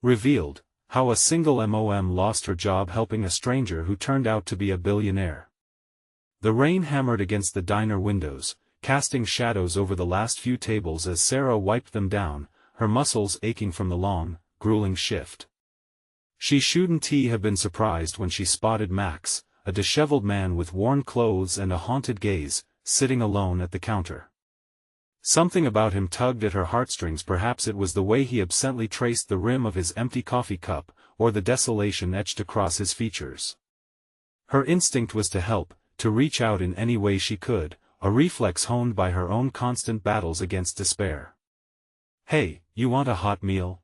Revealed, how a single mom lost her job helping a stranger who turned out to be a billionaire. The rain hammered against the diner windows, casting shadows over the last few tables as Sarah wiped them down, her muscles aching from the long, grueling shift. She shouldn't have been surprised when she spotted Max, a disheveled man with worn clothes and a haunted gaze, sitting alone at the counter. Something about him tugged at her heartstrings. Perhaps it was the way he absently traced the rim of his empty coffee cup, or the desolation etched across his features. Her instinct was to help, to reach out in any way she could, a reflex honed by her own constant battles against despair. "Hey, you want a hot meal?"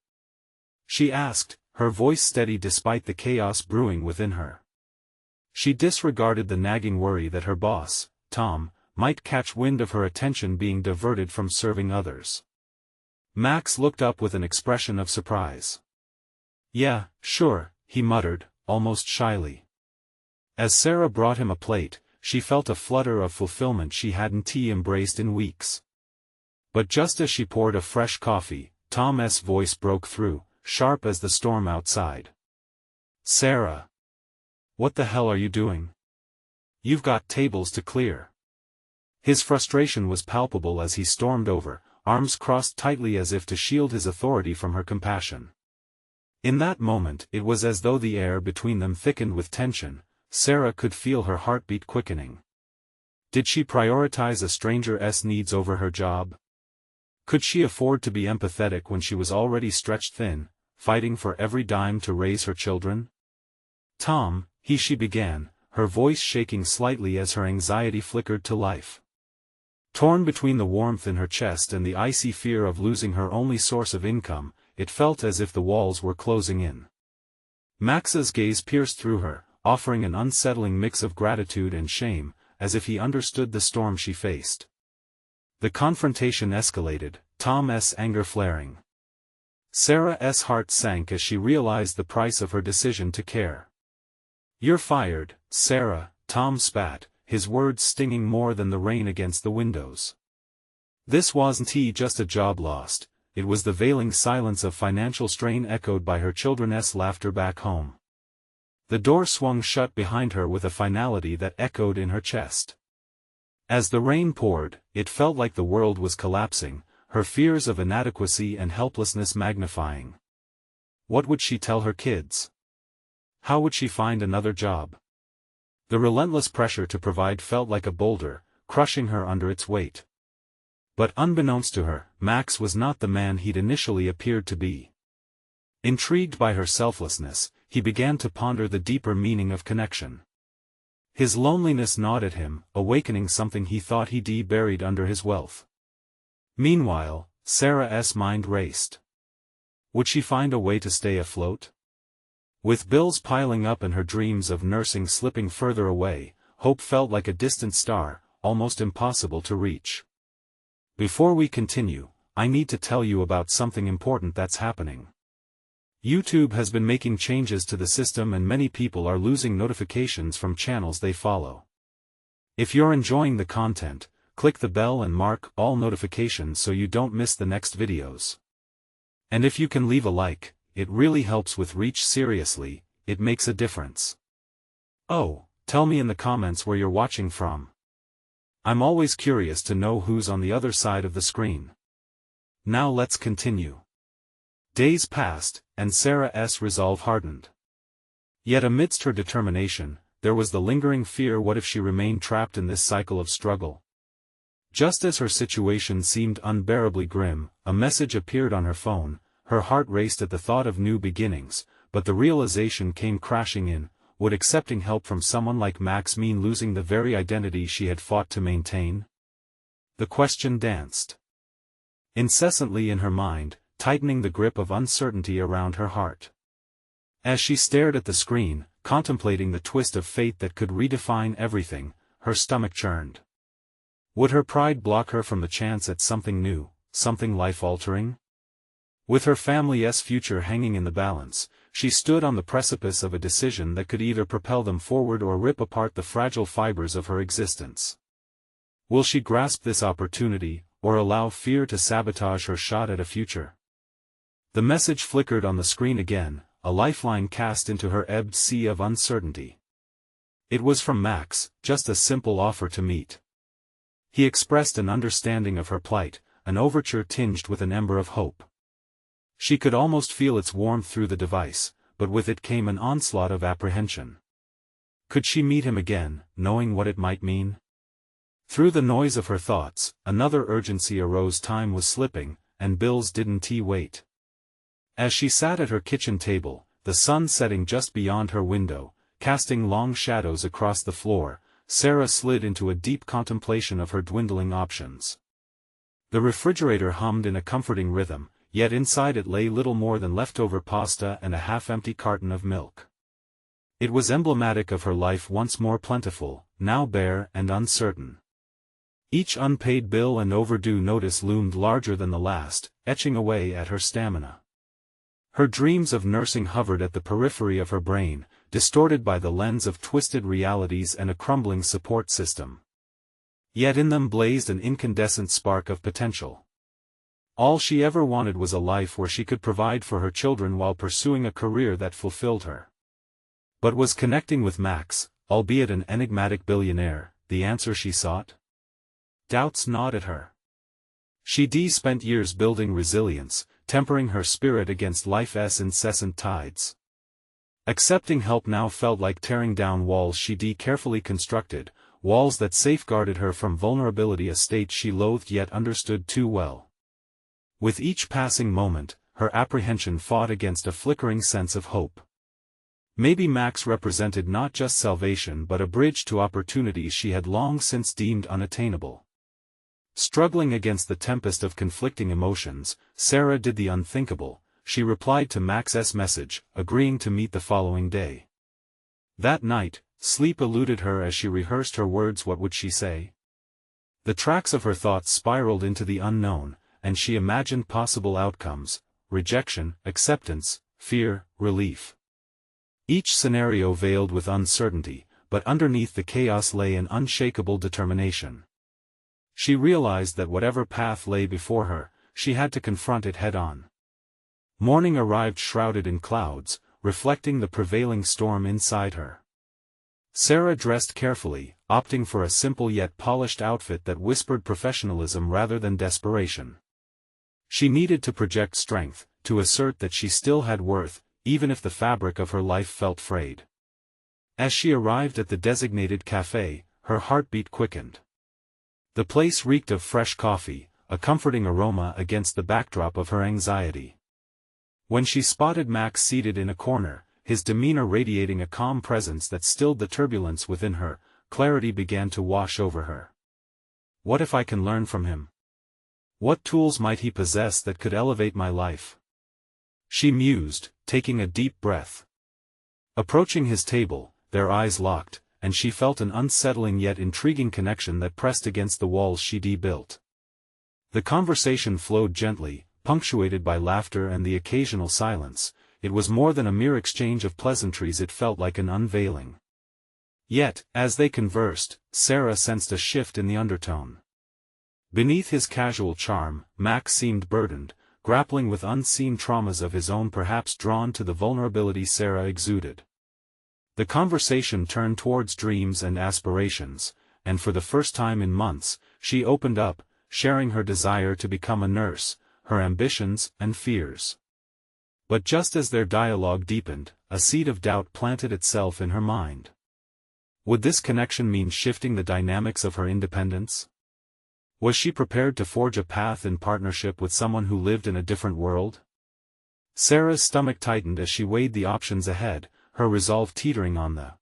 she asked, her voice steady despite the chaos brewing within her. She disregarded the nagging worry that her boss, Tom, might catch wind of her attention being diverted from serving others. Max looked up with an expression of surprise. "Yeah, sure," he muttered, almost shyly. As Sarah brought him a plate, she felt a flutter of fulfillment she hadn't embraced in weeks. But just as she poured a fresh coffee, Tom's voice broke through, sharp as the storm outside. "Sarah! What the hell are you doing? You've got tables to clear." His frustration was palpable as he stormed over, arms crossed tightly as if to shield his authority from her compassion. In that moment it was as though the air between them thickened with tension. Sarah could feel her heartbeat quickening. Did she prioritize a stranger's needs over her job? Could she afford to be empathetic when she was already stretched thin, fighting for every dime to raise her children? "Tom," she began, her voice shaking slightly as her anxiety flickered to life. Torn between the warmth in her chest and the icy fear of losing her only source of income, it felt as if the walls were closing in. Max's gaze pierced through her, offering an unsettling mix of gratitude and shame, as if he understood the storm she faced. The confrontation escalated, Tom's anger flaring. Sarah's heart sank as she realized the price of her decision to care. "You're fired, Sarah," Tom spat, his words stinging more than the rain against the windows. This wasn't just a job lost, it was the veiling silence of financial strain echoed by her children's laughter back home. The door swung shut behind her with a finality that echoed in her chest. As the rain poured, it felt like the world was collapsing, her fears of inadequacy and helplessness magnifying. What would she tell her kids? How would she find another job? The relentless pressure to provide felt like a boulder, crushing her under its weight. But unbeknownst to her, Max was not the man he'd initially appeared to be. Intrigued by her selflessness, he began to ponder the deeper meaning of connection. His loneliness gnawed at him, awakening something he thought he'd buried under his wealth. Meanwhile, Sarah's mind raced. Would she find a way to stay afloat? With bills piling up and her dreams of nursing slipping further away, hope felt like a distant star, almost impossible to reach. Before we continue, I need to tell you about something important that's happening. YouTube has been making changes to the system and many people are losing notifications from channels they follow. If you're enjoying the content, click the bell and mark all notifications so you don't miss the next videos. And if you can leave a like, it really helps with reach. Seriously, it makes a difference. Oh, tell me in the comments where you're watching from. I'm always curious to know who's on the other side of the screen. Now let's continue. Days passed, and Sarah's resolve hardened. Yet amidst her determination, there was the lingering fear: what if she remained trapped in this cycle of struggle? Just as her situation seemed unbearably grim, a message appeared on her phone. Her heart raced at the thought of new beginnings, but the realization came crashing in: would accepting help from someone like Max mean losing the very identity she had fought to maintain? The question danced incessantly in her mind, tightening the grip of uncertainty around her heart. As she stared at the screen, contemplating the twist of fate that could redefine everything, her stomach churned. Would her pride block her from the chance at something new, something life-altering? With her family's future hanging in the balance, she stood on the precipice of a decision that could either propel them forward or rip apart the fragile fibers of her existence. Will she grasp this opportunity, or allow fear to sabotage her shot at a future? The message flickered on the screen again, a lifeline cast into her ebbed sea of uncertainty. It was from Max, just a simple offer to meet. He expressed an understanding of her plight, an overture tinged with an ember of hope. She could almost feel its warmth through the device, but with it came an onslaught of apprehension. Could she meet him again, knowing what it might mean? Through the noise of her thoughts, another urgency arose. Time was slipping, and bills didn't wait. As she sat at her kitchen table, the sun setting just beyond her window, casting long shadows across the floor, Sarah slid into a deep contemplation of her dwindling options. The refrigerator hummed in a comforting rhythm, yet inside it lay little more than leftover pasta and a half-empty carton of milk. It was emblematic of her life once more plentiful, now bare and uncertain. Each unpaid bill and overdue notice loomed larger than the last, etching away at her stamina. Her dreams of nursing hovered at the periphery of her brain, distorted by the lens of twisted realities and a crumbling support system. Yet in them blazed an incandescent spark of potential. All she ever wanted was a life where she could provide for her children while pursuing a career that fulfilled her. But was connecting with Max, albeit an enigmatic billionaire, the answer she sought? Doubts gnawed at her. She'd spent years building resilience, tempering her spirit against life's incessant tides. Accepting help now felt like tearing down walls she'd carefully constructed, walls that safeguarded her from vulnerability, a state she loathed yet understood too well. With each passing moment, her apprehension fought against a flickering sense of hope. Maybe Max represented not just salvation but a bridge to opportunities she had long since deemed unattainable. Struggling against the tempest of conflicting emotions, Sarah did the unthinkable. She replied to Max's message, agreeing to meet the following day. That night, sleep eluded her as she rehearsed her words. What would she say? The tracks of her thoughts spiraled into the unknown, and she imagined possible outcomes: rejection, acceptance, fear, relief. Each scenario veiled with uncertainty, but underneath the chaos lay an unshakable determination. She realized that whatever path lay before her, she had to confront it head-on. Morning arrived shrouded in clouds, reflecting the prevailing storm inside her. Sarah dressed carefully, opting for a simple yet polished outfit that whispered professionalism rather than desperation. She needed to project strength, to assert that she still had worth, even if the fabric of her life felt frayed. As she arrived at the designated café, her heartbeat quickened. The place reeked of fresh coffee, a comforting aroma against the backdrop of her anxiety. When she spotted Max seated in a corner, his demeanor radiating a calm presence that stilled the turbulence within her, clarity began to wash over her. What if I can learn from him? What tools might he possess that could elevate my life? She mused, taking a deep breath. Approaching his table, their eyes locked, and she felt an unsettling yet intriguing connection that pressed against the walls she'd built. The conversation flowed gently, punctuated by laughter and the occasional silence. It was more than a mere exchange of pleasantries, it felt like an unveiling. Yet, as they conversed, Sarah sensed a shift in the undertone. Beneath his casual charm, Max seemed burdened, grappling with unseen traumas of his own, perhaps drawn to the vulnerability Sarah exuded. The conversation turned towards dreams and aspirations, and for the first time in months, she opened up, sharing her desire to become a nurse, her ambitions and fears. But just as their dialogue deepened, a seed of doubt planted itself in her mind. Would this connection mean shifting the dynamics of her independence? Was she prepared to forge a path in partnership with someone who lived in a different world? Sarah's stomach tightened as she weighed the options ahead, her resolve teetering on the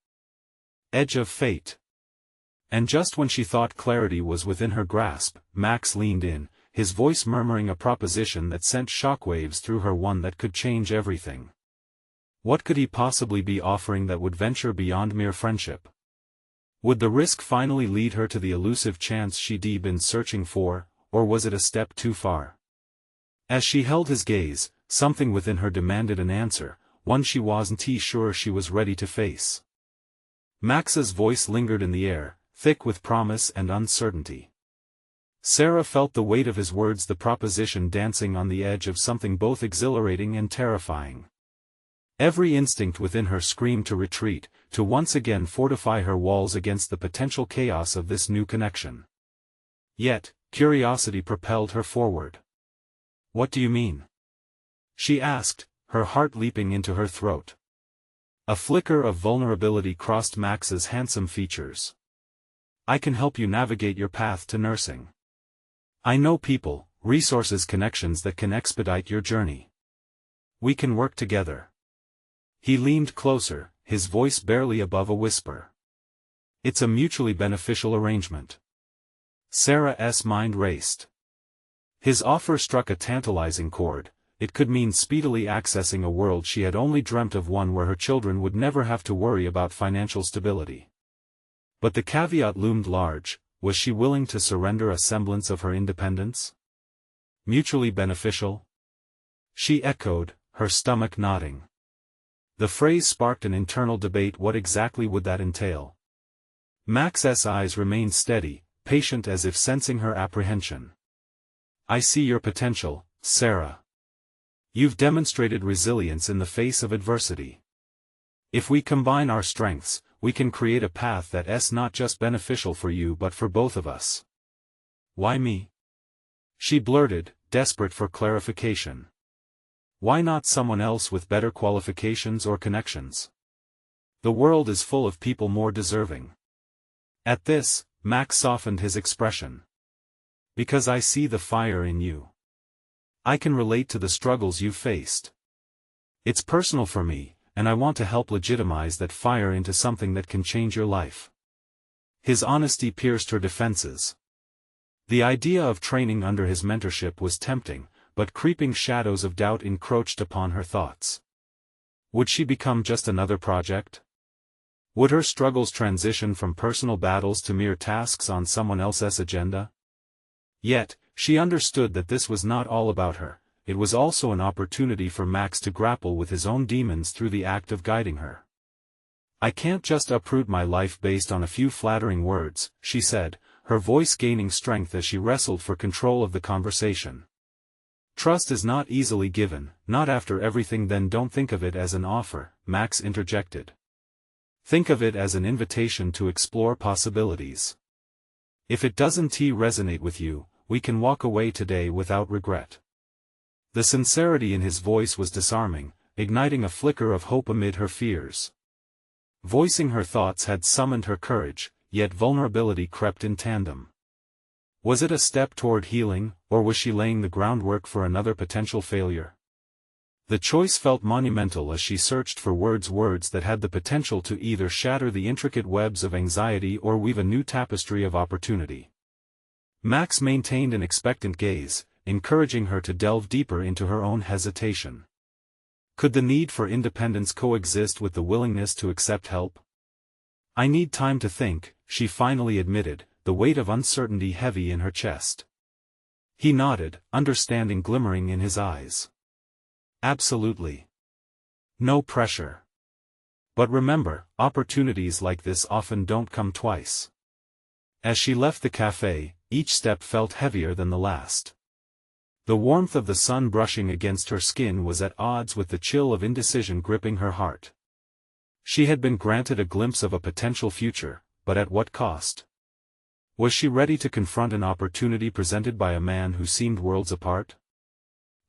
edge of fate. And just when she thought clarity was within her grasp, Max leaned in, his voice murmuring a proposition that sent shockwaves through her, one that could change everything. What could he possibly be offering that would venture beyond mere friendship? Would the risk finally lead her to the elusive chance she'd been searching for, or was it a step too far? As she held his gaze, something within her demanded an answer, one she wasn't sure she was ready to face. Max's voice lingered in the air, thick with promise and uncertainty. Sarah felt the weight of his words, the proposition dancing on the edge of something both exhilarating and terrifying. Every instinct within her screamed to retreat, to once again fortify her walls against the potential chaos of this new connection. Yet, curiosity propelled her forward. "What do you mean?" she asked, her heart leaping into her throat. A flicker of vulnerability crossed Max's handsome features. "I can help you navigate your path to nursing. I know people, resources, connections that can expedite your journey. We can work together." He leaned closer, his voice barely above a whisper. "It's a mutually beneficial arrangement." Sarah's mind raced. His offer struck a tantalizing chord. It could mean speedily accessing a world she had only dreamt of, one where her children would never have to worry about financial stability. But the caveat loomed large: was she willing to surrender a semblance of her independence? Mutually beneficial? She echoed, her stomach nodding. The phrase sparked an internal debate. What exactly would that entail? Max's eyes remained steady, patient, as if sensing her apprehension. "I see your potential, Sarah. You've demonstrated resilience in the face of adversity. If we combine our strengths, we can create a path that's not just beneficial for you but for both of us." "Why me?" she blurted, desperate for clarification. "Why not someone else with better qualifications or connections? The world is full of people more deserving." At this, Max softened his expression. "Because I see the fire in you. I can relate to the struggles you've faced. It's personal for me, and I want to help legitimize that fire into something that can change your life." His honesty pierced her defenses. The idea of training under his mentorship was tempting, but creeping shadows of doubt encroached upon her thoughts. Would she become just another project? Would her struggles transition from personal battles to mere tasks on someone else's agenda? Yet, she understood that this was not all about her. It was also an opportunity for Max to grapple with his own demons through the act of guiding her. "I can't just uproot my life based on a few flattering words," she said, her voice gaining strength as she wrestled for control of the conversation. "Trust is not easily given, not after everything." "Then don't think of it as an offer," Max interjected. "Think of it as an invitation to explore possibilities. If it doesn't resonate with you, we can walk away today without regret." The sincerity in his voice was disarming, igniting a flicker of hope amid her fears. Voicing her thoughts had summoned her courage, yet vulnerability crept in tandem. Was it a step toward healing, or was she laying the groundwork for another potential failure? The choice felt monumental as she searched for words that had the potential to either shatter the intricate webs of anxiety or weave a new tapestry of opportunity. Max maintained an expectant gaze, encouraging her to delve deeper into her own hesitation. Could the need for independence coexist with the willingness to accept help? "I need time to think," she finally admitted, the weight of uncertainty heavy in her chest. He nodded, understanding glimmering in his eyes. "Absolutely. No pressure. But remember, opportunities like this often don't come twice." As she left the cafe, each step felt heavier than the last. The warmth of the sun brushing against her skin was at odds with the chill of indecision gripping her heart. She had been granted a glimpse of a potential future, but at what cost? Was she ready to confront an opportunity presented by a man who seemed worlds apart?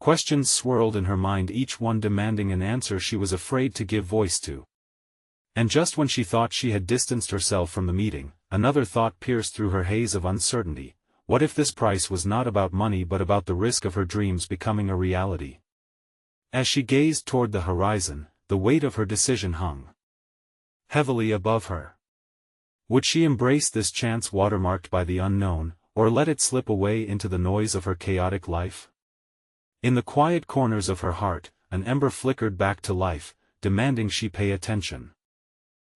Questions swirled in her mind, each one demanding an answer she was afraid to give voice to. And just when she thought she had distanced herself from the meeting, another thought pierced through her haze of uncertainty. What if this price was not about money but about the risk of her dreams becoming a reality? As she gazed toward the horizon, the weight of her decision hung heavily above her. Would she embrace this chance watermarked by the unknown, or let it slip away into the noise of her chaotic life? In the quiet corners of her heart, an ember flickered back to life, demanding she pay attention.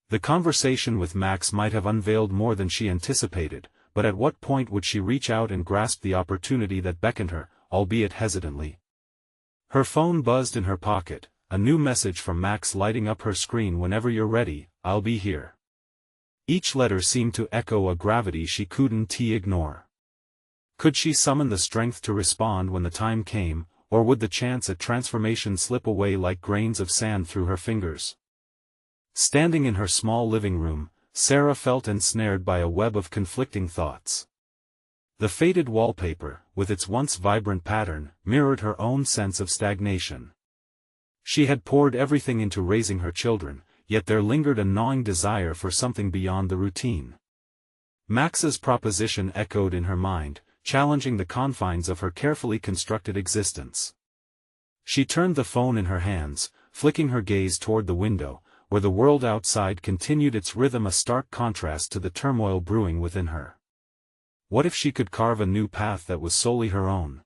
The conversation with Max might have unveiled more than she anticipated, but at what point would she reach out and grasp the opportunity that beckoned her, albeit hesitantly? Her phone buzzed in her pocket, a new message from Max lighting up her screen. "Whenever you're ready, I'll be here." Each letter seemed to echo a gravity she couldn't ignore. Could she summon the strength to respond when the time came, or would the chance at transformation slip away like grains of sand through her fingers? Standing in her small living room, Sarah felt ensnared by a web of conflicting thoughts. The faded wallpaper, with its once vibrant pattern, mirrored her own sense of stagnation. She had poured everything into raising her children, yet there lingered a gnawing desire for something beyond the routine. Max's proposition echoed in her mind, challenging the confines of her carefully constructed existence. She turned the phone in her hands, flicking her gaze toward the window, where the world outside continued its rhythm, a stark contrast to the turmoil brewing within her. What if she could carve a new path that was solely her own?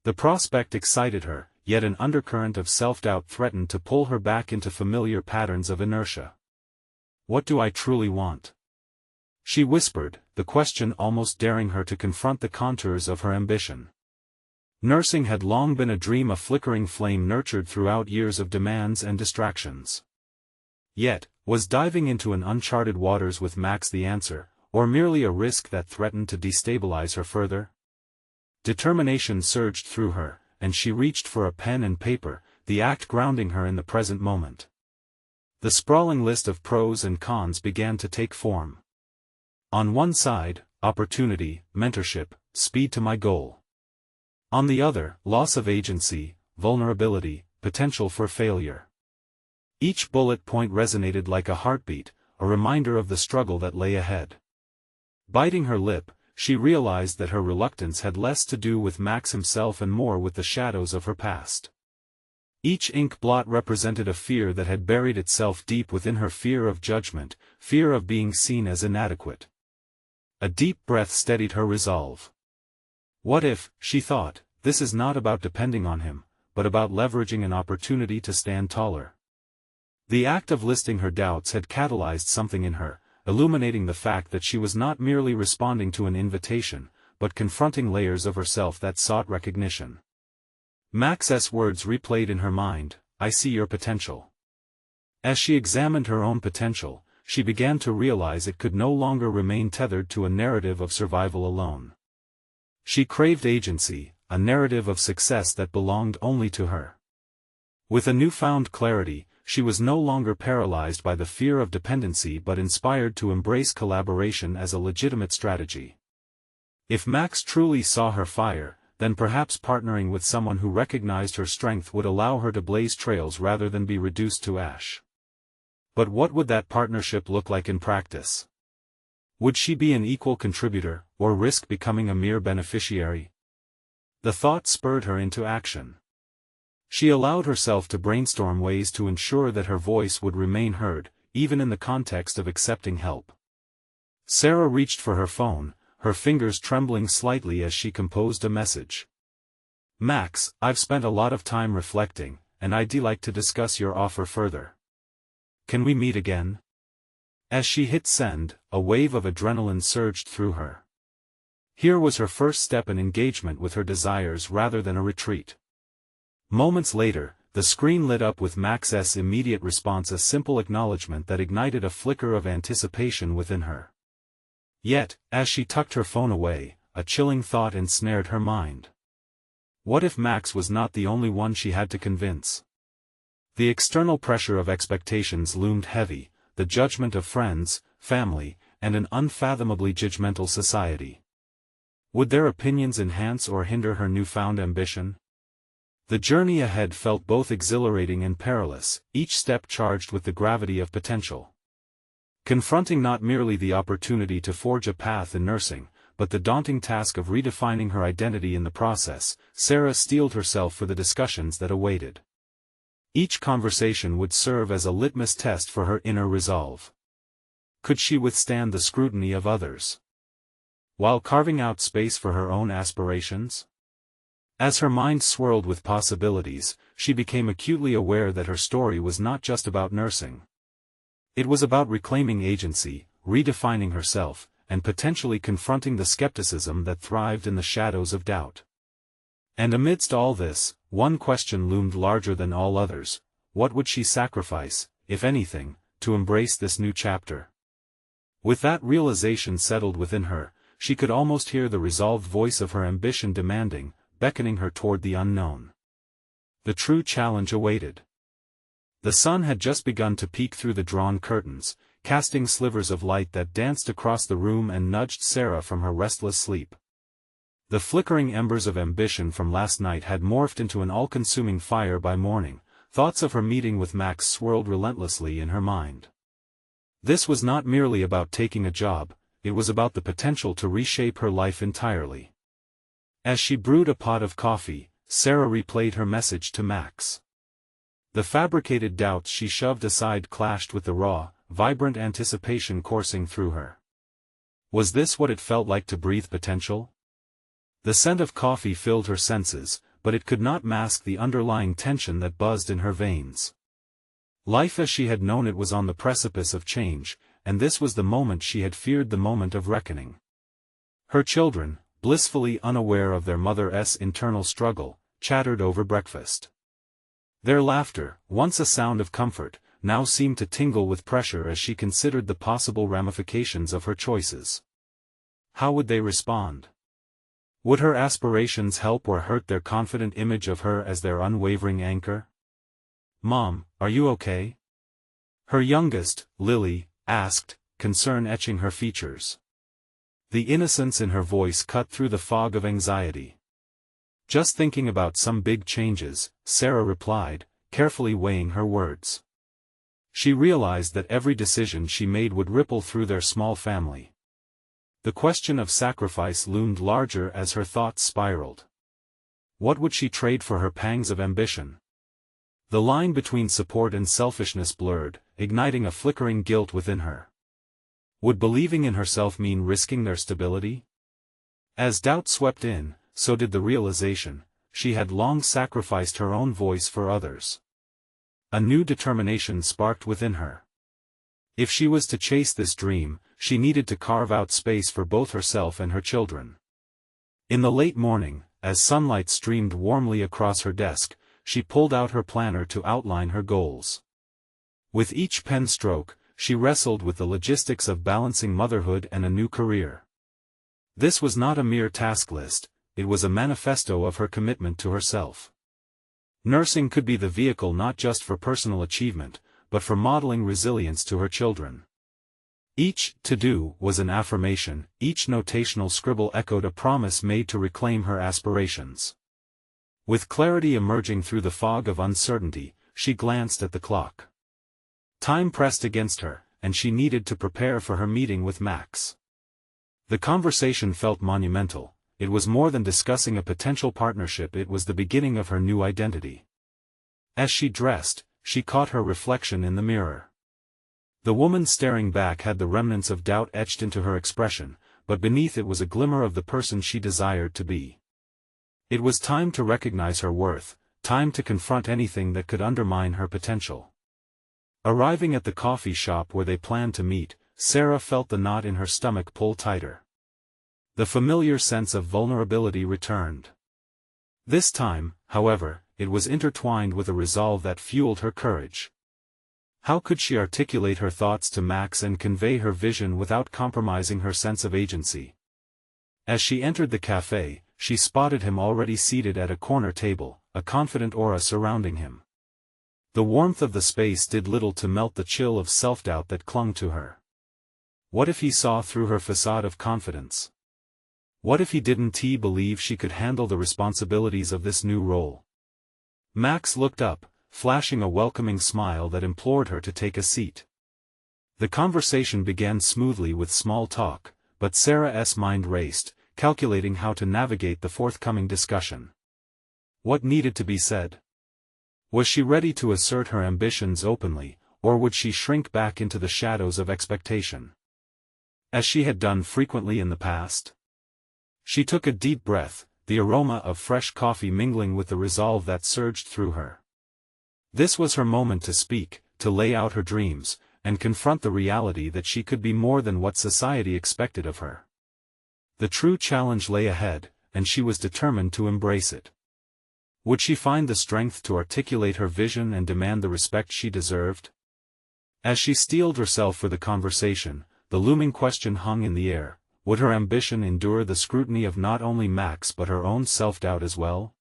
The prospect excited her, yet an undercurrent of self-doubt threatened to pull her back into familiar patterns of inertia. What do I truly want? She whispered, the question almost daring her to confront the contours of her ambition. Nursing had long been a dream, a flickering flame nurtured throughout years of demands and distractions. Yet, was diving into an uncharted waters with Max the answer, or merely a risk that threatened to destabilize her further? Determination surged through her, and she reached for a pen and paper, the act grounding her in the present moment. The sprawling list of pros and cons began to take form. On one side, opportunity, mentorship, speed to my goal. On the other, loss of agency, vulnerability, potential for failure. Each bullet point resonated like a heartbeat, a reminder of the struggle that lay ahead. Biting her lip, she realized that her reluctance had less to do with Max himself and more with the shadows of her past. Each ink blot represented a fear that had buried itself deep within her: fear of judgment, fear of being seen as inadequate. A deep breath steadied her resolve. What if, she thought, this is not about depending on him, but about leveraging an opportunity to stand taller? The act of listing her doubts had catalyzed something in her, illuminating the fact that she was not merely responding to an invitation, but confronting layers of herself that sought recognition. Max's words replayed in her mind, I see your potential. As she examined her own potential, she began to realize it could no longer remain tethered to a narrative of survival alone. She craved agency, a narrative of success that belonged only to her. With a newfound clarity, she was no longer paralyzed by the fear of dependency but inspired to embrace collaboration as a legitimate strategy. If Max truly saw her fire, then perhaps partnering with someone who recognized her strength would allow her to blaze trails rather than be reduced to ash. But what would that partnership look like in practice? Would she be an equal contributor, or risk becoming a mere beneficiary? The thought spurred her into action. She allowed herself to brainstorm ways to ensure that her voice would remain heard, even in the context of accepting help. Sarah reached for her phone, her fingers trembling slightly as she composed a message. Max, I've spent a lot of time reflecting, and I'd like to discuss your offer further. Can we meet again? As she hit send, a wave of adrenaline surged through her. Here was her first step in engagement with her desires rather than a retreat. Moments later, the screen lit up with Max's immediate response, a simple acknowledgement that ignited a flicker of anticipation within her. Yet, as she tucked her phone away, a chilling thought ensnared her mind. What if Max was not the only one she had to convince? The external pressure of expectations loomed heavy, the judgment of friends, family, and an unfathomably judgmental society. Would their opinions enhance or hinder her newfound ambition? The journey ahead felt both exhilarating and perilous, each step charged with the gravity of potential. Confronting not merely the opportunity to forge a path in nursing, but the daunting task of redefining her identity in the process, Sarah steeled herself for the discussions that awaited. Each conversation would serve as a litmus test for her inner resolve. Could she withstand the scrutiny of others, while carving out space for her own aspirations? As her mind swirled with possibilities, she became acutely aware that her story was not just about nursing. It was about reclaiming agency, redefining herself, and potentially confronting the skepticism that thrived in the shadows of doubt. And amidst all this, one question loomed larger than all others: what would she sacrifice, if anything, to embrace this new chapter? With that realization settled within her, she could almost hear the resolved voice of her ambition demanding, beckoning her toward the unknown. The true challenge awaited. The sun had just begun to peek through the drawn curtains, casting slivers of light that danced across the room and nudged Sarah from her restless sleep. The flickering embers of ambition from last night had morphed into an all-consuming fire by morning. Thoughts of her meeting with Max swirled relentlessly in her mind. This was not merely about taking a job, it was about the potential to reshape her life entirely. As she brewed a pot of coffee, Sarah replayed her message to Max. The fabricated doubts she shoved aside clashed with the raw, vibrant anticipation coursing through her. Was this what it felt like to breathe potential? The scent of coffee filled her senses, but it could not mask the underlying tension that buzzed in her veins. Life as she had known it was on the precipice of change, and this was the moment she had feared, the moment of reckoning. Her children, blissfully unaware of their mother's internal struggle, chattered over breakfast. Their laughter, once a sound of comfort, now seemed to tingle with pressure as she considered the possible ramifications of her choices. How would they respond? Would her aspirations help or hurt their confident image of her as their unwavering anchor? "Mom, are you okay?" Her youngest, Lily, asked, concern etching her features. The innocence in her voice cut through the fog of anxiety. "Just thinking about some big changes," Sarah replied, carefully weighing her words. She realized that every decision she made would ripple through their small family. The question of sacrifice loomed larger as her thoughts spiraled. What would she trade for her pangs of ambition? The line between support and selfishness blurred, igniting a flickering guilt within her. Would believing in herself mean risking their stability? As doubt swept in, so did the realization, she had long sacrificed her own voice for others. A new determination sparked within her. If she was to chase this dream, she needed to carve out space for both herself and her children. In the late morning, as sunlight streamed warmly across her desk, she pulled out her planner to outline her goals. With each pen stroke, she wrestled with the logistics of balancing motherhood and a new career. This was not a mere task list, it was a manifesto of her commitment to herself. Nursing could be the vehicle not just for personal achievement, but for modeling resilience to her children. Each to-do was an affirmation, each notational scribble echoed a promise made to reclaim her aspirations. With clarity emerging through the fog of uncertainty, she glanced at the clock. Time pressed against her, and she needed to prepare for her meeting with Max. The conversation felt monumental. It was more than discussing a potential partnership, it was the beginning of her new identity. As she dressed, she caught her reflection in the mirror. The woman staring back had the remnants of doubt etched into her expression, but beneath it was a glimmer of the person she desired to be. It was time to recognize her worth, time to confront anything that could undermine her potential. Arriving at the coffee shop where they planned to meet, Sarah felt the knot in her stomach pull tighter. The familiar sense of vulnerability returned. This time, however, it was intertwined with a resolve that fueled her courage. How could she articulate her thoughts to Max and convey her vision without compromising her sense of agency? As she entered the cafe, she spotted him already seated at a corner table, a confident aura surrounding him. The warmth of the space did little to melt the chill of self-doubt that clung to her. What if he saw through her facade of confidence? What if he didn't believe she could handle the responsibilities of this new role? Max looked up, flashing a welcoming smile that implored her to take a seat. The conversation began smoothly with small talk, but Sarah's mind raced, calculating how to navigate the forthcoming discussion. What needed to be said? Was she ready to assert her ambitions openly, or would she shrink back into the shadows of expectation? As she had done frequently in the past? She took a deep breath, the aroma of fresh coffee mingling with the resolve that surged through her. This was her moment to speak, to lay out her dreams, and confront the reality that she could be more than what society expected of her. The true challenge lay ahead, and she was determined to embrace it. Would she find the strength to articulate her vision and demand the respect she deserved? As she steeled herself for the conversation, the looming question hung in the air: Would her ambition endure the scrutiny of not only Max but her own self-doubt as well?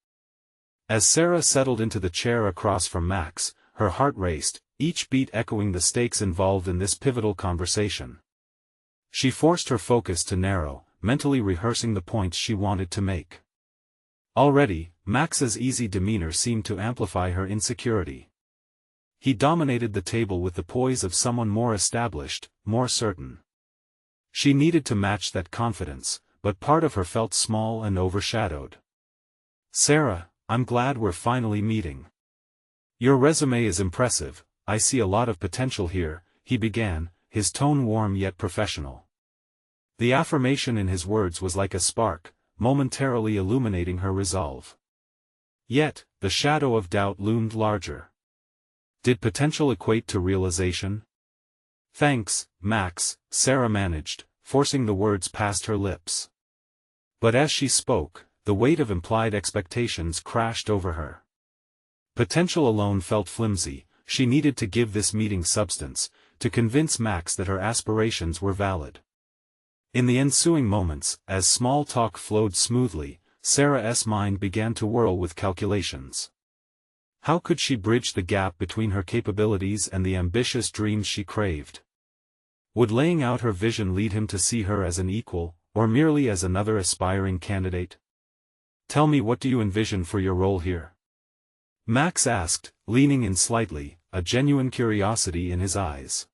As Sarah settled into the chair across from Max, her heart raced, each beat echoing the stakes involved in this pivotal conversation. She forced her focus to narrow, mentally rehearsing the points she wanted to make. Already, Max's easy demeanor seemed to amplify her insecurity. He dominated the table with the poise of someone more established, more certain. She needed to match that confidence, but part of her felt small and overshadowed. "Sarah, I'm glad we're finally meeting. Your resume is impressive, I see a lot of potential here," he began, his tone warm yet professional. The affirmation in his words was like a spark, momentarily illuminating her resolve. Yet, the shadow of doubt loomed larger. Did potential equate to realization? "Thanks, Max," Sarah managed, forcing the words past her lips. But as she spoke, the weight of implied expectations crashed over her. Potential alone felt flimsy, she needed to give this meeting substance, to convince Max that her aspirations were valid. In the ensuing moments, as small talk flowed smoothly, Sarah's mind began to whirl with calculations. How could she bridge the gap between her capabilities and the ambitious dreams she craved? Would laying out her vision lead him to see her as an equal, or merely as another aspiring candidate? "Tell me, what do you envision for your role here?" Max asked, leaning in slightly, a genuine curiosity in his eyes.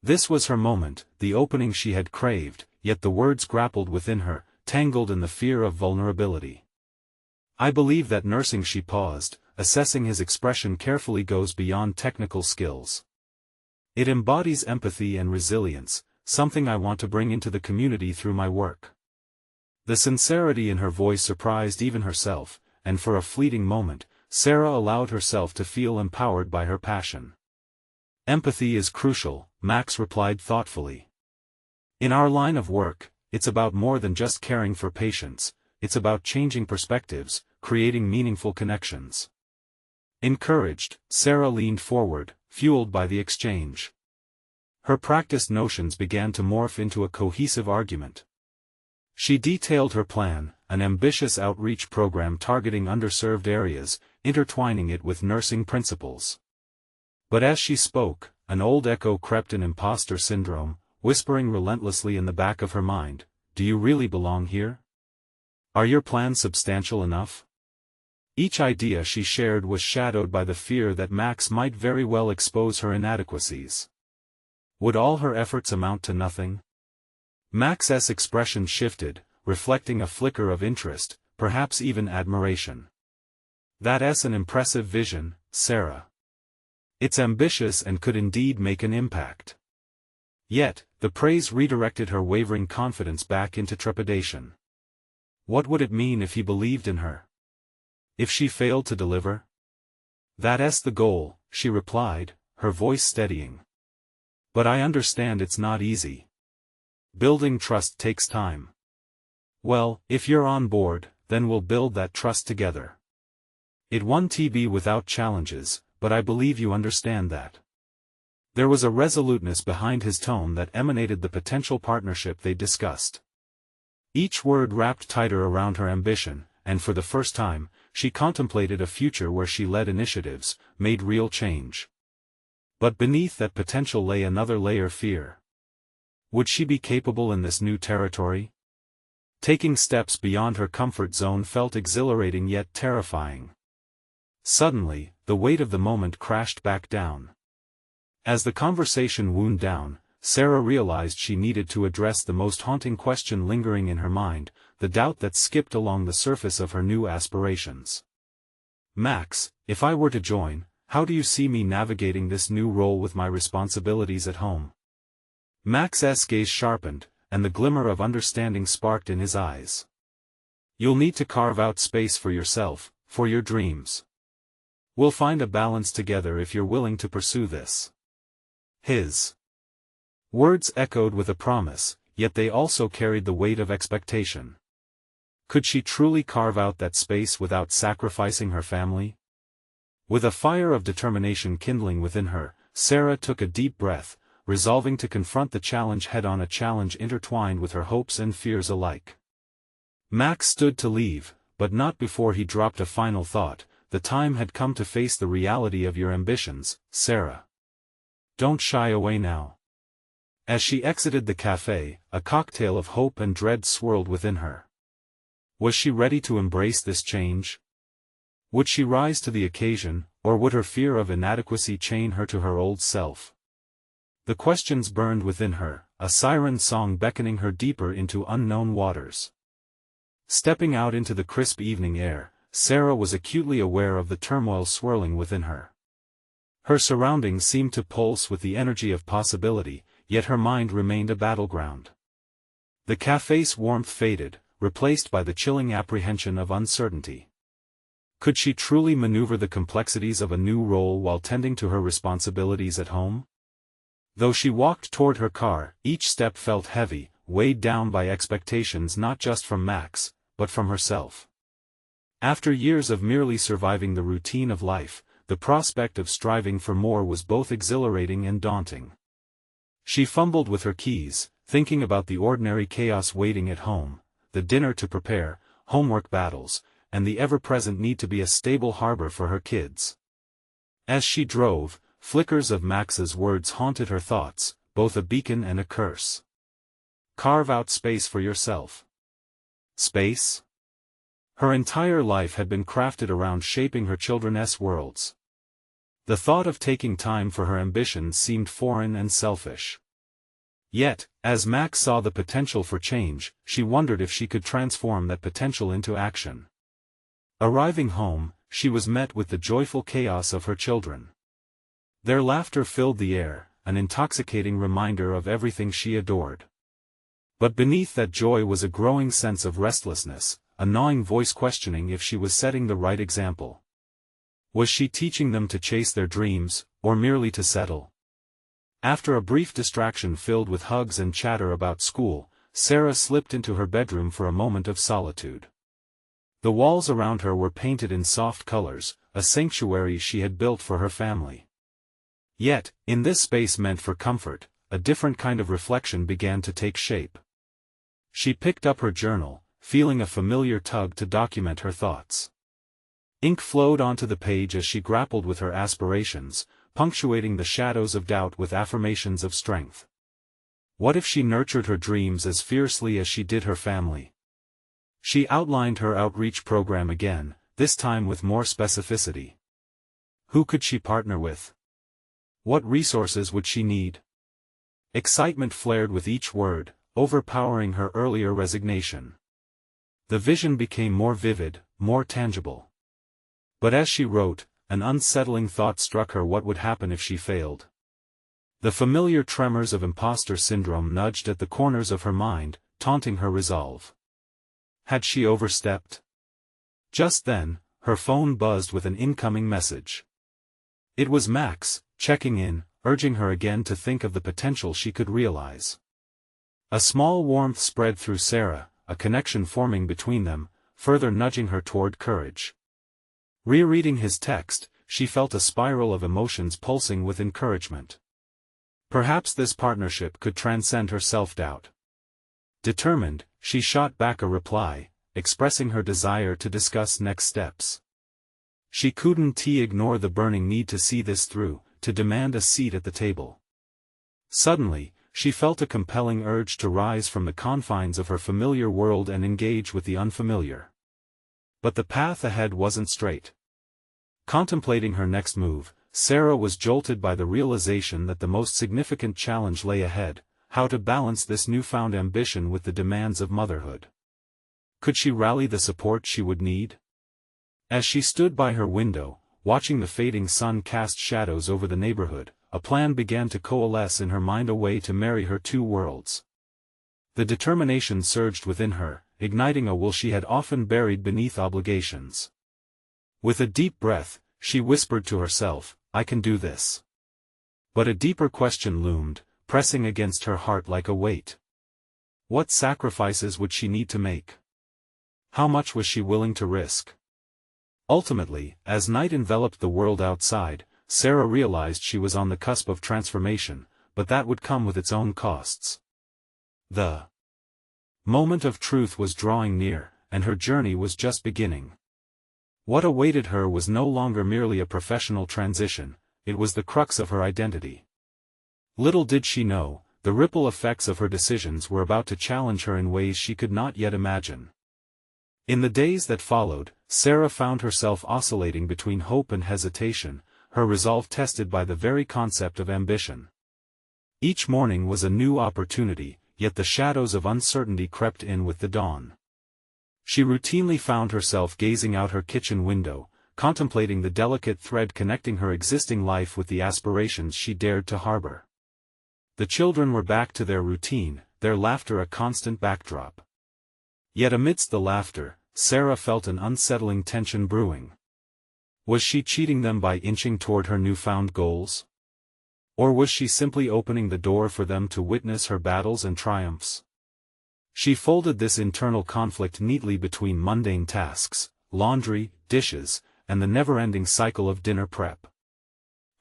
This was her moment, the opening she had craved, yet the words grappled within her, tangled in the fear of vulnerability. "I believe that nursing," she paused, assessing his expression carefully, "goes beyond technical skills. It embodies empathy and resilience, something I want to bring into the community through my work." The sincerity in her voice surprised even herself, and for a fleeting moment, Sarah allowed herself to feel empowered by her passion. "Empathy is crucial," Max replied thoughtfully. "In our line of work, it's about more than just caring for patients, it's about changing perspectives, creating meaningful connections." Encouraged, Sarah leaned forward, fueled by the exchange. Her practiced notions began to morph into a cohesive argument. She detailed her plan, an ambitious outreach program targeting underserved areas, intertwining it with nursing principles. But as she spoke, an old echo crept in: imposter syndrome, whispering relentlessly in the back of her mind, "Do you really belong here? Are your plans substantial enough?" Each idea she shared was shadowed by the fear that Max might very well expose her inadequacies. Would all her efforts amount to nothing? Max's expression shifted, reflecting a flicker of interest, perhaps even admiration. "That's an impressive vision, Sarah. It's ambitious and could indeed make an impact." Yet, the praise redirected her wavering confidence back into trepidation. What would it mean if he believed in her? If she failed to deliver? "That's the goal," she replied, her voice steadying. "But I understand it's not easy. Building trust takes time." "Well, if you're on board, then we'll build that trust together. It won't be without challenges, but I believe you understand that." There was a resoluteness behind his tone that emanated the potential partnership they discussed. Each word wrapped tighter around her ambition, and for the first time, she contemplated a future where she led initiatives, made real change. But beneath that potential lay another layer: fear. Would she be capable in this new territory? Taking steps beyond her comfort zone felt exhilarating yet terrifying. Suddenly, the weight of the moment crashed back down. As the conversation wound down, Sarah realized she needed to address the most haunting question lingering in her mind, the doubt that skipped along the surface of her new aspirations. "Max, if I were to join, how do you see me navigating this new role with my responsibilities at home?" Max's gaze sharpened, and the glimmer of understanding sparked in his eyes. "You'll need to carve out space for yourself, for your dreams. We'll find a balance together if you're willing to pursue this." His words echoed with a promise, yet they also carried the weight of expectation. Could she truly carve out that space without sacrificing her family? With a fire of determination kindling within her, Sarah took a deep breath, resolving to confront the challenge head-on, a challenge intertwined with her hopes and fears alike. Max stood to leave, but not before he dropped a final thought: the time had come to face the reality of your ambitions, Sarah. Don't shy away now. As she exited the cafe, a cocktail of hope and dread swirled within her. Was she ready to embrace this change? Would she rise to the occasion, or would her fear of inadequacy chain her to her old self? The questions burned within her, a siren song beckoning her deeper into unknown waters. Stepping out into the crisp evening air, Sarah was acutely aware of the turmoil swirling within her. Her surroundings seemed to pulse with the energy of possibility, yet her mind remained a battleground. The cafe's warmth faded, replaced by the chilling apprehension of uncertainty. Could she truly maneuver the complexities of a new role while tending to her responsibilities at home? Though she walked toward her car, each step felt heavy, weighed down by expectations not just from Max, but from herself. After years of merely surviving the routine of life, the prospect of striving for more was both exhilarating and daunting. She fumbled with her keys, thinking about the ordinary chaos waiting at home, the dinner to prepare, homework battles, and the ever-present need to be a stable harbor for her kids. As she drove, flickers of Max's words haunted her thoughts, both a beacon and a curse. Carve out space for yourself. Space? Her entire life had been crafted around shaping her children's worlds. The thought of taking time for her ambitions seemed foreign and selfish. Yet, as Max saw the potential for change, she wondered if she could transform that potential into action. Arriving home, she was met with the joyful chaos of her children. Their laughter filled the air, an intoxicating reminder of everything she adored. But beneath that joy was a growing sense of restlessness, a gnawing voice questioning if she was setting the right example. Was she teaching them to chase their dreams, or merely to settle? After a brief distraction filled with hugs and chatter about school, Sarah slipped into her bedroom for a moment of solitude. The walls around her were painted in soft colors, a sanctuary she had built for her family. Yet, in this space meant for comfort, a different kind of reflection began to take shape. She picked up her journal, feeling a familiar tug to document her thoughts. Ink flowed onto the page as she grappled with her aspirations, punctuating the shadows of doubt with affirmations of strength. What if she nurtured her dreams as fiercely as she did her family? She outlined her outreach program again, this time with more specificity. Who could she partner with? What resources would she need? Excitement flared with each word, overpowering her earlier resignation. The vision became more vivid, more tangible. But as she wrote, an unsettling thought struck her: what would happen if she failed? The familiar tremors of imposter syndrome nudged at the corners of her mind, taunting her resolve. Had she overstepped? Just then, her phone buzzed with an incoming message. It was Max, checking in, urging her again to think of the potential she could realize. A small warmth spread through Sarah, a connection forming between them, further nudging her toward courage. Rereading his text, she felt a spiral of emotions pulsing with encouragement. Perhaps this partnership could transcend her self-doubt. Determined, she shot back a reply, expressing her desire to discuss next steps. She couldn't ignore the burning need to see this through, to demand a seat at the table. Suddenly, she felt a compelling urge to rise from the confines of her familiar world and engage with the unfamiliar. But the path ahead wasn't straight. Contemplating her next move, Sarah was jolted by the realization that the most significant challenge lay ahead: how to balance this newfound ambition with the demands of motherhood. Could she rally the support she would need? As she stood by her window, watching the fading sun cast shadows over the neighborhood, a plan began to coalesce in her mind: a way to marry her two worlds. The determination surged within her, igniting a will she had often buried beneath obligations. With a deep breath, she whispered to herself, "I can do this." But a deeper question loomed, pressing against her heart like a weight. What sacrifices would she need to make? How much was she willing to risk? Ultimately, as night enveloped the world outside, Sarah realized she was on the cusp of transformation, but that would come with its own costs. The moment of truth was drawing near, and her journey was just beginning. What awaited her was no longer merely a professional transition, it was the crux of her identity. Little did she know, the ripple effects of her decisions were about to challenge her in ways she could not yet imagine. In the days that followed, Sarah found herself oscillating between hope and hesitation, her resolve tested by the very concept of ambition. Each morning was a new opportunity, yet the shadows of uncertainty crept in with the dawn. She routinely found herself gazing out her kitchen window, contemplating the delicate thread connecting her existing life with the aspirations she dared to harbor. The children were back to their routine, their laughter a constant backdrop. Yet amidst the laughter, Sarah felt an unsettling tension brewing. Was she cheating them by inching toward her newfound goals? Or was she simply opening the door for them to witness her battles and triumphs? She folded this internal conflict neatly between mundane tasks, laundry, dishes, and the never-ending cycle of dinner prep.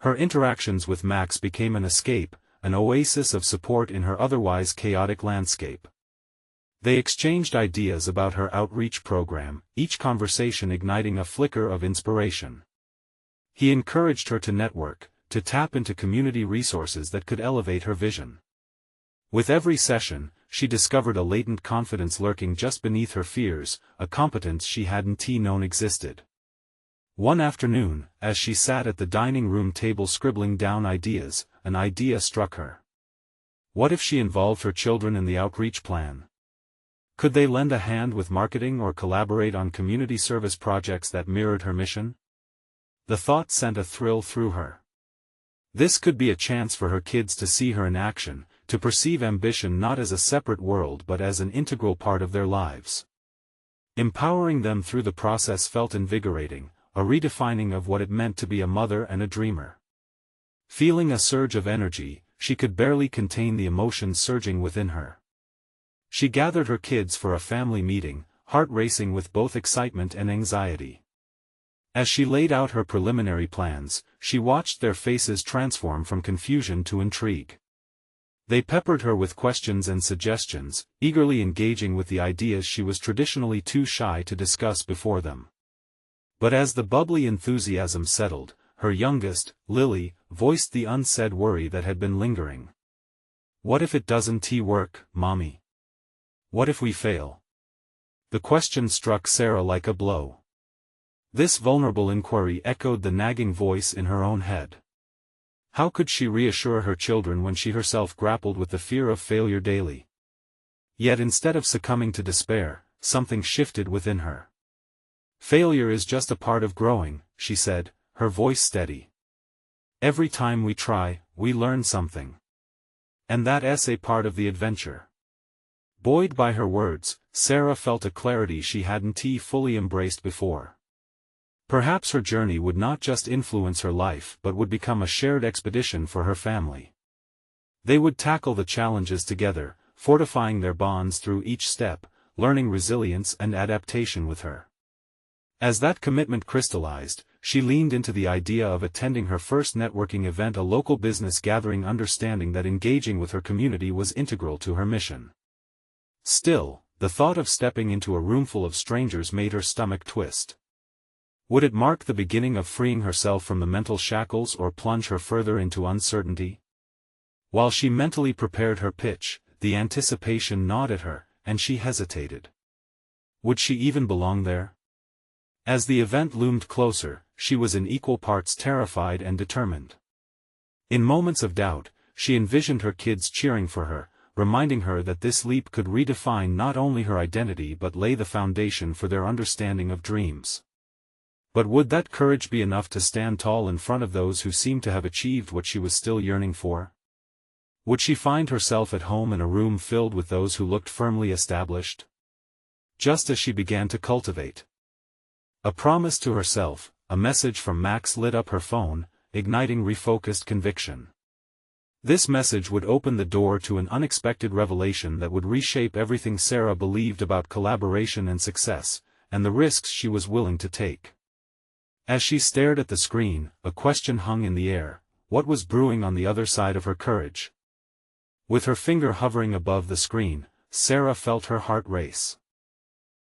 Her interactions with Max became an escape, an oasis of support in her otherwise chaotic landscape. They exchanged ideas about her outreach program, each conversation igniting a flicker of inspiration. He encouraged her to network, to tap into community resources that could elevate her vision. With every session, she discovered a latent confidence lurking just beneath her fears, a competence she hadn't known existed. One afternoon, as she sat at the dining room table scribbling down ideas, an idea struck her. What if she involved her children in the outreach plan? Could they lend a hand with marketing or collaborate on community service projects that mirrored her mission? The thought sent a thrill through her. This could be a chance for her kids to see her in action, to perceive ambition not as a separate world but as an integral part of their lives. Empowering them through the process felt invigorating, a redefining of what it meant to be a mother and a dreamer. Feeling a surge of energy, she could barely contain the emotions surging within her. She gathered her kids for a family meeting, heart racing with both excitement and anxiety. As she laid out her preliminary plans, she watched their faces transform from confusion to intrigue. They peppered her with questions and suggestions, eagerly engaging with the ideas she was traditionally too shy to discuss before them. But as the bubbly enthusiasm settled, her youngest, Lily, voiced the unsaid worry that had been lingering. "What if it doesn't work, Mommy? What if we fail?" The question struck Sarah like a blow. This vulnerable inquiry echoed the nagging voice in her own head. How could she reassure her children when she herself grappled with the fear of failure daily? Yet instead of succumbing to despair, something shifted within her. "Failure is just a part of growing," she said, her voice steady. "Every time we try, we learn something. And that's a part of the adventure." Buoyed by her words, Sarah felt a clarity she hadn't fully embraced before. Perhaps her journey would not just influence her life but would become a shared expedition for her family. They would tackle the challenges together, fortifying their bonds through each step, learning resilience and adaptation with her. As that commitment crystallized, she leaned into the idea of attending her first networking event, a local business gathering, understanding that engaging with her community was integral to her mission. Still, the thought of stepping into a roomful of strangers made her stomach twist. Would it mark the beginning of freeing herself from the mental shackles or plunge her further into uncertainty? While she mentally prepared her pitch, the anticipation gnawed at her, and she hesitated. Would she even belong there? As the event loomed closer, she was in equal parts terrified and determined. In moments of doubt, she envisioned her kids cheering for her, reminding her that this leap could redefine not only her identity but lay the foundation for their understanding of dreams. But would that courage be enough to stand tall in front of those who seemed to have achieved what she was still yearning for? Would she find herself at home in a room filled with those who looked firmly established? Just as she began to cultivate a promise to herself, a message from Max lit up her phone, igniting refocused conviction. This message would open the door to an unexpected revelation that would reshape everything Sarah believed about collaboration and success, and the risks she was willing to take. As she stared at the screen, a question hung in the air: what was brewing on the other side of her courage? With her finger hovering above the screen, Sarah felt her heart race.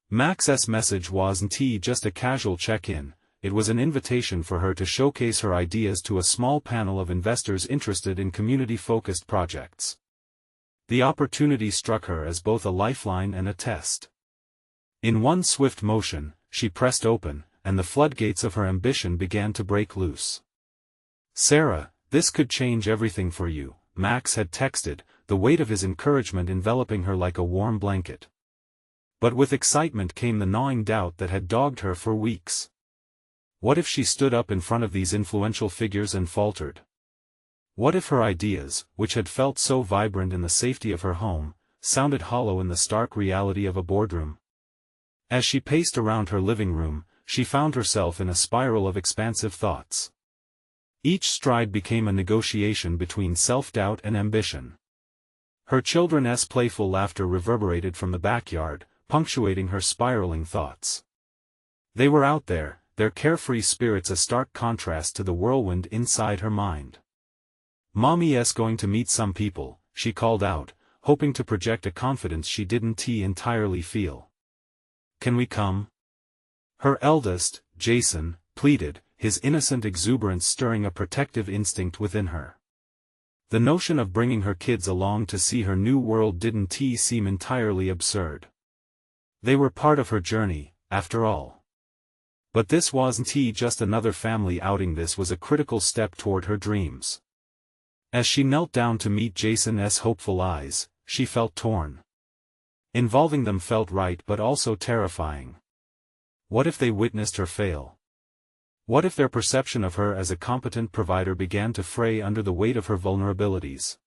Max's message wasn't just a casual check-in, it was an invitation for her to showcase her ideas to a small panel of investors interested in community-focused projects. The opportunity struck her as both a lifeline and a test. In one swift motion, she pressed open, and the floodgates of her ambition began to break loose. "Sarah, this could change everything for you," Max had texted, the weight of his encouragement enveloping her like a warm blanket. But with excitement came the gnawing doubt that had dogged her for weeks. What if she stood up in front of these influential figures and faltered? What if her ideas, which had felt so vibrant in the safety of her home, sounded hollow in the stark reality of a boardroom? As she paced around her living room, she found herself in a spiral of expansive thoughts. Each stride became a negotiation between self-doubt and ambition. Her children's playful laughter reverberated from the backyard, punctuating her spiraling thoughts. They were out there, their carefree spirits a stark contrast to the whirlwind inside her mind. "Mommy's going to meet some people," she called out, hoping to project a confidence she didn't entirely feel. "Can we come?" Her eldest, Jason, pleaded, his innocent exuberance stirring a protective instinct within her. The notion of bringing her kids along to see her new world didn't seem entirely absurd. They were part of her journey, after all. But this wasn't just another family outing, this was a critical step toward her dreams. As she knelt down to meet Jason's hopeful eyes, she felt torn. Involving them felt right but also terrifying. What if they witnessed her fail? What if their perception of her as a competent provider began to fray under the weight of her vulnerabilities?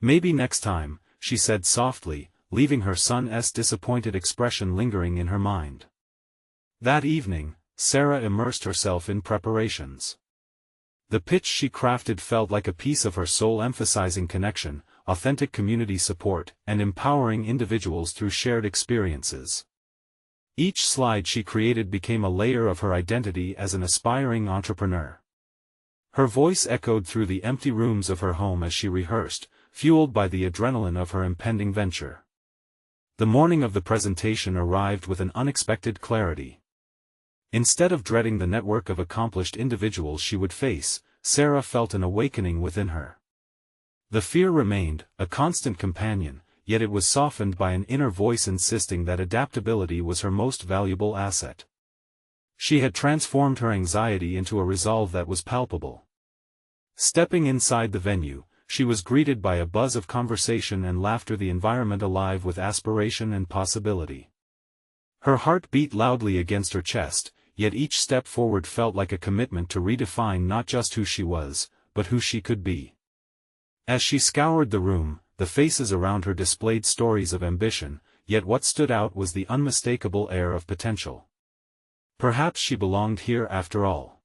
"Maybe next time," she said softly, leaving her son's disappointed expression lingering in her mind. That evening, Sarah immersed herself in preparations. The pitch she crafted felt like a piece of her soul, emphasizing connection, authentic community support, and empowering individuals through shared experiences. Each slide she created became a layer of her identity as an aspiring entrepreneur. Her voice echoed through the empty rooms of her home as she rehearsed, fueled by the adrenaline of her impending venture. The morning of the presentation arrived with an unexpected clarity. Instead of dreading the network of accomplished individuals she would face, Sarah felt an awakening within her. The fear remained, a constant companion, yet it was softened by an inner voice insisting that adaptability was her most valuable asset. She had transformed her anxiety into a resolve that was palpable. Stepping inside the venue, she was greeted by a buzz of conversation and laughter, the environment alive with aspiration and possibility. Her heart beat loudly against her chest, yet each step forward felt like a commitment to redefine not just who she was, but who she could be. As she scoured the room, the faces around her displayed stories of ambition, yet what stood out was the unmistakable air of potential. Perhaps she belonged here after all.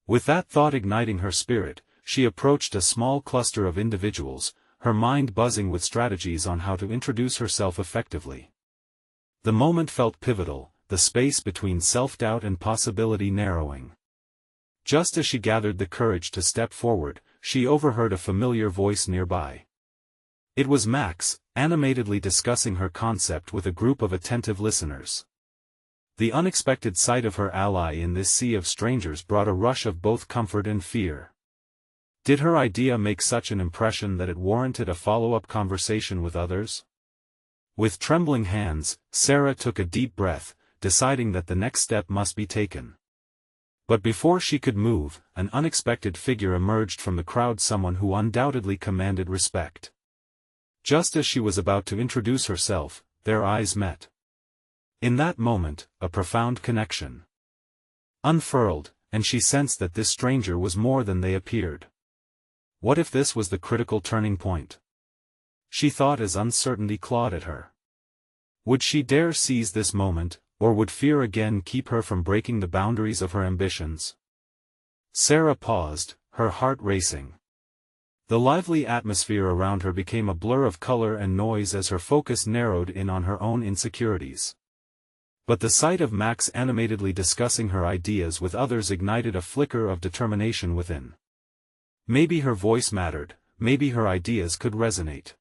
With that thought igniting her spirit, she approached a small cluster of individuals, her mind buzzing with strategies on how to introduce herself effectively. The moment felt pivotal, the space between self-doubt and possibility narrowing. Just as she gathered the courage to step forward, she overheard a familiar voice nearby. It was Max, animatedly discussing her concept with a group of attentive listeners. The unexpected sight of her ally in this sea of strangers brought a rush of both comfort and fear. Did her idea make such an impression that it warranted a follow-up conversation with others? With trembling hands, Sarah took a deep breath, deciding that the next step must be taken. But before she could move, an unexpected figure emerged from the crowd, someone who undoubtedly commanded respect. Just as she was about to introduce herself, their eyes met. In that moment, a profound connection unfurled, and she sensed that this stranger was more than they appeared. What if this was the critical turning point? She thought as uncertainty clawed at her. Would she dare seize this moment, or would fear again keep her from breaking the boundaries of her ambitions? Sarah paused, her heart racing. The lively atmosphere around her became a blur of color and noise as her focus narrowed in on her own insecurities. But the sight of Max animatedly discussing her ideas with others ignited a flicker of determination within. Maybe her voice mattered, maybe her ideas could resonate.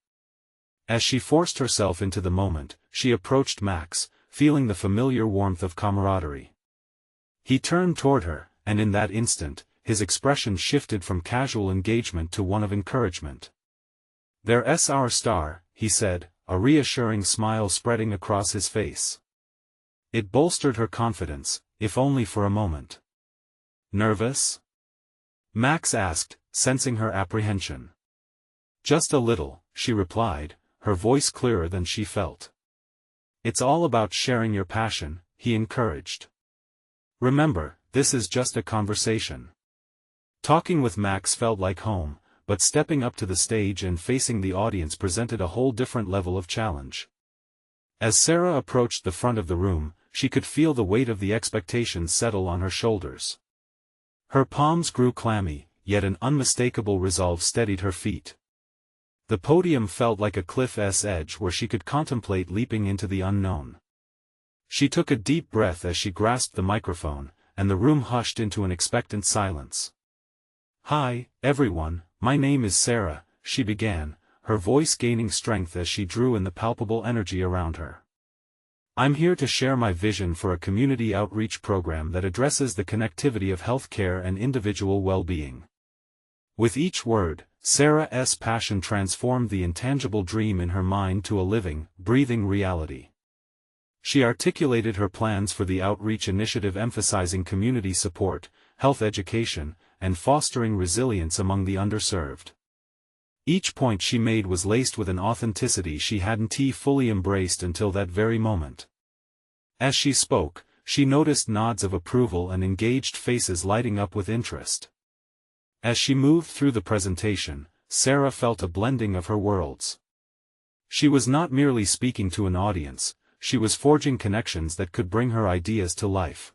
As she forced herself into the moment, she approached Max, feeling the familiar warmth of camaraderie. He turned toward her, and in that instant, his expression shifted from casual engagement to one of encouragement. "There's our star," he said, a reassuring smile spreading across his face. It bolstered her confidence, if only for a moment. "Nervous?" Max asked, sensing her apprehension. "Just a little," she replied, her voice clearer than she felt. "It's all about sharing your passion," he encouraged. "Remember, this is just a conversation." Talking with Max felt like home, but stepping up to the stage and facing the audience presented a whole different level of challenge. As Sarah approached the front of the room, she could feel the weight of the expectations settle on her shoulders. Her palms grew clammy, yet an unmistakable resolve steadied her feet. The podium felt like a cliff's edge where she could contemplate leaping into the unknown. She took a deep breath as she grasped the microphone, and the room hushed into an expectant silence. "Hi, everyone, my name is Sarah," she began, her voice gaining strength as she drew in the palpable energy around her. "I'm here to share my vision for a community outreach program that addresses the connectivity of healthcare and individual well-being." With each word, Sarah's passion transformed the intangible dream in her mind to a living, breathing reality. She articulated her plans for the outreach initiative emphasizing community support, health education, and fostering resilience among the underserved. Each point she made was laced with an authenticity she hadn't fully embraced until that very moment. As she spoke, she noticed nods of approval and engaged faces lighting up with interest. As she moved through the presentation, Sarah felt a blending of her worlds. She was not merely speaking to an audience, she was forging connections that could bring her ideas to life.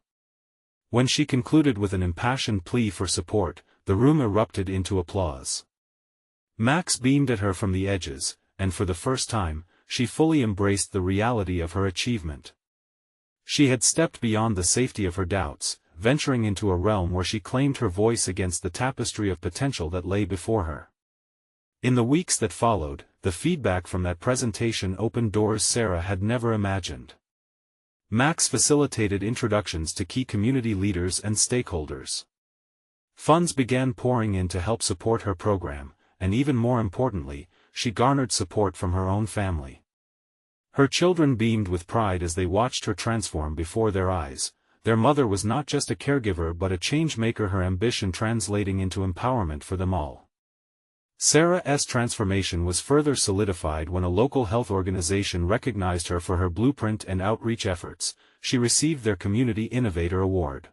When she concluded with an impassioned plea for support, the room erupted into applause. Max beamed at her from the edges, and for the first time, she fully embraced the reality of her achievement. She had stepped beyond the safety of her doubts, venturing into a realm where she claimed her voice against the tapestry of potential that lay before her. In the weeks that followed, the feedback from that presentation opened doors Sarah had never imagined. Max facilitated introductions to key community leaders and stakeholders. Funds began pouring in to help support her program, and even more importantly, she garnered support from her own family. Her children beamed with pride as they watched her transform before their eyes. Their mother was not just a caregiver but a change-maker, her ambition translating into empowerment for them all. Sarah's transformation was further solidified when a local health organization recognized her for her blueprint and outreach efforts. She received their Community Innovator Award.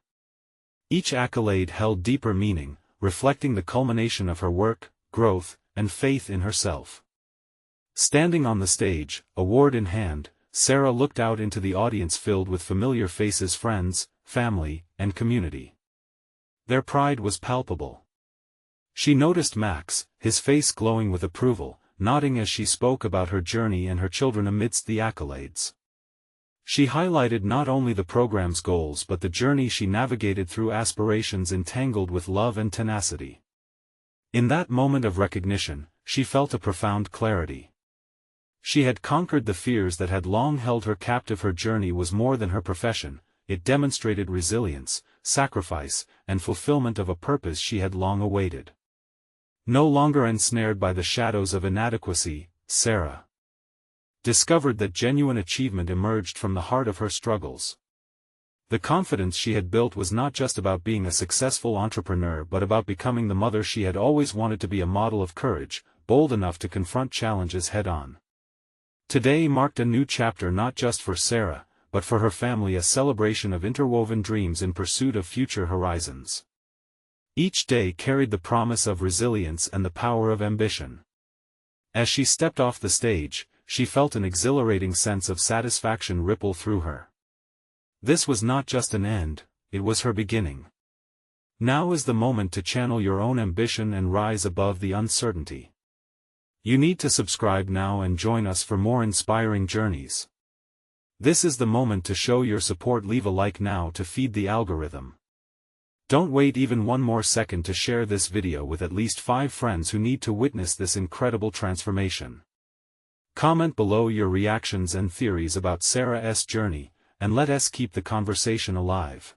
Each accolade held deeper meaning, reflecting the culmination of her work, growth, and faith in herself. Standing on the stage, award in hand, Sarah looked out into the audience filled with familiar faces, friends, family, and community. Their pride was palpable. She noticed Max, his face glowing with approval, nodding as she spoke about her journey and her children amidst the accolades. She highlighted not only the program's goals but the journey she navigated through, aspirations entangled with love and tenacity. In that moment of recognition, she felt a profound clarity. She had conquered the fears that had long held her captive. Her journey was more than her profession, it demonstrated resilience, sacrifice, and fulfillment of a purpose she had long awaited. No longer ensnared by the shadows of inadequacy, Sarah discovered that genuine achievement emerged from the heart of her struggles. The confidence she had built was not just about being a successful entrepreneur but about becoming the mother she had always wanted to be, a model of courage, bold enough to confront challenges head-on. Today marked a new chapter not just for Sarah, but for her family, a celebration of interwoven dreams in pursuit of future horizons. Each day carried the promise of resilience and the power of ambition. As she stepped off the stage, she felt an exhilarating sense of satisfaction ripple through her. This was not just an end, it was her beginning. Now is the moment to channel your own ambition and rise above the uncertainty. You need to subscribe now and join us for more inspiring journeys. This is the moment to show your support. Leave a like now to feed the algorithm. Don't wait even one more second to share this video with at least 5 friends who need to witness this incredible transformation. Comment below your reactions and theories about Sarah's journey, and let us keep the conversation alive.